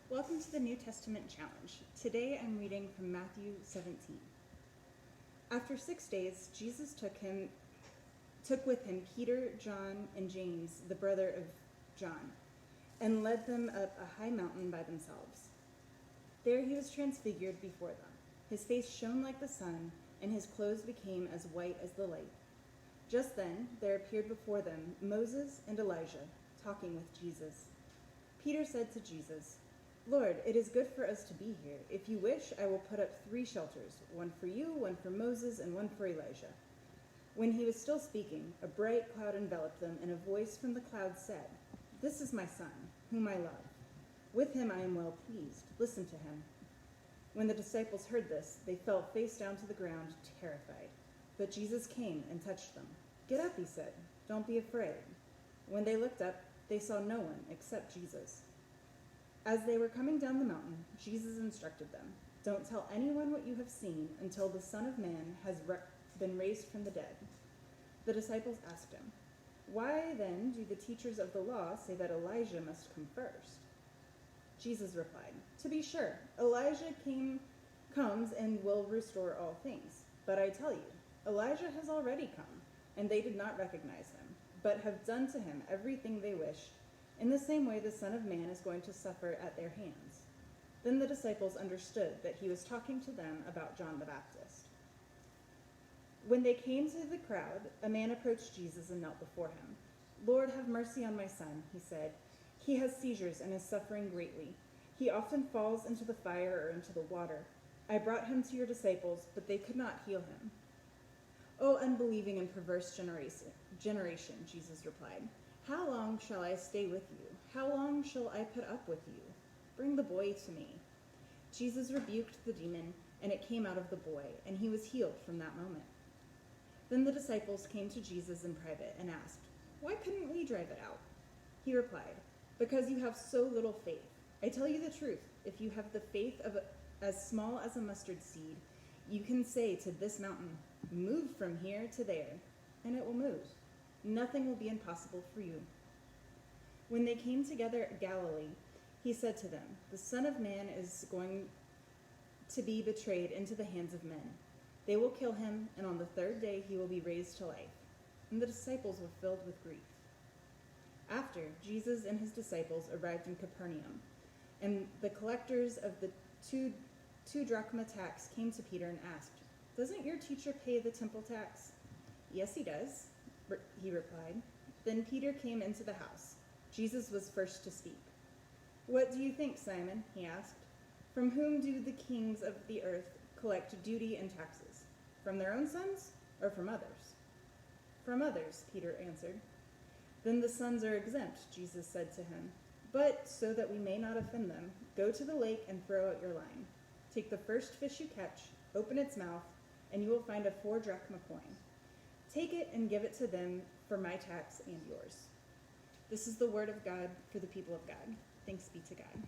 Welcome to the New Testament Challenge. Today I'm reading from Matthew 17. After 6 days, Jesus took with him Peter, John, and James, the brother of John, and led them up a high mountain by themselves. There he was transfigured before them. His face shone like the sun, and his clothes became as white as the light. Just then there appeared before them Moses and Elijah, talking with Jesus. Peter said to Jesus, "Lord, it is good for us to be here. If you wish, I will put up 3 shelters, one for you, one for Moses, and one for Elijah." When he was still speaking, a bright cloud enveloped them, and a voice from the cloud said, "This is my son, whom I love. With him I am well pleased. Listen to him." When the disciples heard this, they fell face down to the ground, terrified. But Jesus came and touched them. "Get up," he said. "Don't be afraid." When they looked up, they saw no one except Jesus. As they were coming down the mountain, Jesus instructed them, "Don't tell anyone what you have seen until the Son of Man has been raised from the dead." The disciples asked him, "Why then do the teachers of the law say that Elijah must come first?" Jesus replied, "To be sure, Elijah comes and will restore all things. But I tell you, Elijah has already come, and they did not recognize him, but have done to him everything they wished. In the same way, the Son of Man is going to suffer at their hands." Then the disciples understood that he was talking to them about John the Baptist. When they came to the crowd, a man approached Jesus and knelt before him. "Lord, have mercy on my son," he said. "He has seizures and is suffering greatly. He often falls into the fire or into the water. I brought him to your disciples, but they could not heal him." "O unbelieving and perverse generation," Jesus replied. "How long shall I stay with you? How long shall I put up with you? Bring the boy to me." Jesus rebuked the demon, and it came out of the boy, and he was healed from that moment. Then the disciples came to Jesus in private and asked, "Why couldn't we drive it out?" He replied, "Because you have so little faith. I tell you the truth, if you have the faith of as small as a mustard seed, you can say to this mountain, 'Move from here to there,' and it will move. Nothing will be impossible for you." When they came together at Galilee, he said to them, "The Son of Man is going to be betrayed into the hands of men. They will kill him, and on the 3rd day he will be raised to life." And the disciples were filled with grief. After, Jesus and his disciples arrived in Capernaum, and the collectors of the two drachma tax came to Peter and asked, "Doesn't your teacher pay the temple tax?" "Yes, he does," he replied. Then Peter came into the house. Jesus was first to speak. "What do you think, Simon?" he asked. "From whom do the kings of the earth collect duty and taxes? From their own sons or from others?" "From others," Peter answered. "Then the sons are exempt," Jesus said to him. "But so that we may not offend them, go to the lake and throw out your line. Take the first fish you catch, open its mouth, and you will find a 4 drachma coin. Take it and give it to them for my tax and yours." This is the word of God for the people of God. Thanks be to God.